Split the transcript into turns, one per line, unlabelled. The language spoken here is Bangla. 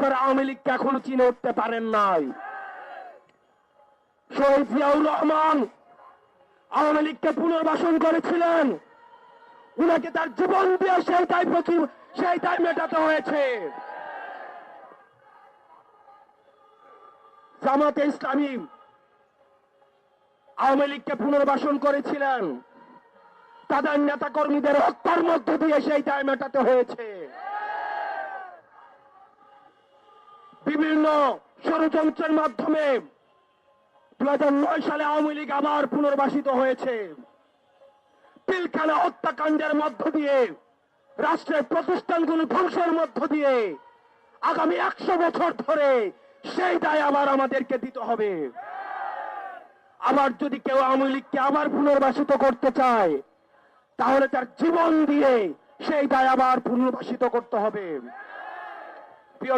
আপনারা আওয়ামী লীগকে এখনো চিনে উঠতে পারেন নাই। শহীদ জিয়াউর রহমান আওয়ামী লীগকে পুনর্বাসন করেছিলেন, উনাকে তার জীবন দিয়ে সেই দায় মেটাতে হয়েছে। জামাতে ইসলামী আওয়ামী লীগকে পুনর্বাসন করেছিলেন, তাদের নেতা কর্মীদের হত্যার মধ্য দিয়ে সেই দায় মেটাতে হয়েছে। বিভিন্ন ষড়যন্ত্রের মাধ্যমে 2009 সালে আওয়ামী লীগ আবার পুনর্বাসিত হয়েছে। পিলখানা হত্যাকাণ্ডের মধ্য দিয়ে, রাষ্ট্রের প্রতিষ্ঠানগুলো ধ্বংসের মধ্য দিয়ে আগামী 100 বছর ধরে সেই দায় আবার আমাদেরকে দিতে হবে। আবার যদি কেউ আওয়ামী লীগকে আবার পুনর্বাসিত করতে চায়, তাহলে তার জীবন দিয়ে সেই দায় আবার পুনর্বাসিত করতে হবে। প্রিয়